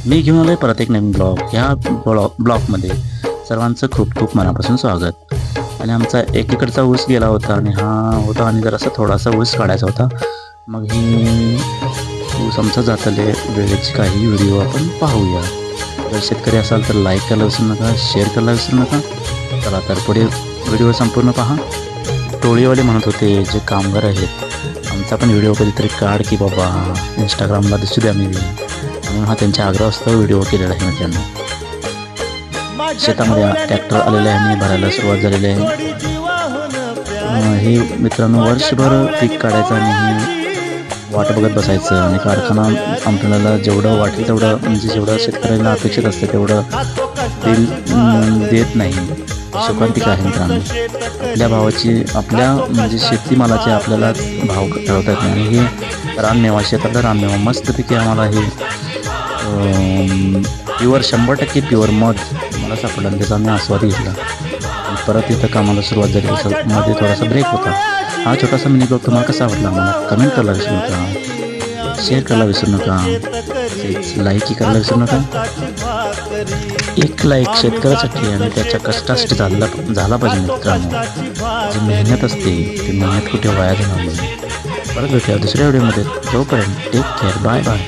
मी घेऊन आलोय परत एक नवीन ब्लॉग. ह्या ब्लॉगमध्ये सर्वांचं खूप खूप मनापासून स्वागत. आणि आमचा एकीकडचा ऊस गेला होता आणि होता आणि जरासा थोडासा ऊस काढायचा होता. मग ही ऊस आमचा जातले वेळेची काही व्हिडिओ आपण पाहूया. जर शेतकरी असाल तर लाईक करायला विसरू नका, शेअर करायला विसरू नका. चला तर पुढे व्हिडिओ संपूर्ण पहा. टोळीवाले म्हणत होते जे कामगार आहेत, आमचा पण व्हिडिओ कधीतरी काढ की बाबा, इंस्टाग्रामला दिसू द्या. मी म्हणून हा त्यांच्या आग्रहास्तव व्हिडिओ केलेला आहे मित्रांनो. शेतामध्ये ट्रॅक्टर आलेले आहे आणि भरायला सुरुवात झालेली आहे. हे मित्रांनो वर्षभर पीक काढायचं आणि वाट बघत बसायचं आणि कारखाना आपल्याला जेवढं वाटेल तेवढं, म्हणजे जेवढं शेतकऱ्यांना अपेक्षित असतं तेवढं बिल देत नाही. शोकांतिक आहे मित्रांनो. आपल्या भावाची, आपल्या म्हणजे शेतीमालाचे आपल्याला भाव ठरवता येत नाही. हे रानमेवा, शेतातला रानमेवा मस्तपैकी आम्हाला हे प्युअर 100% प्युअर मध मला सापडलं. त्याचा आम्ही आस्वाद घेतला आणि परत इथं कामाला सुरुवात झाली. मध्ये थोडासा ब्रेक होता. हा छोटासा मिनी ब्लॉग तुम्हाला कसा वाटला मला कमेंट करायला विसरू नका, शेअर करायला विसरू नका, लाईक करायला विसरू नका. एक लाईक शेतकऱ्यासाठी आणि त्याच्या कष्टासाठी झाला पाहिजे मित्रांनो. जी मेहनत असते ती मेहनत कुठे वाया जाणार नाही. परत भेटूया दुसऱ्या व्हिडिओमध्ये. तोपर्यंत टेक केअर, बाय बाय.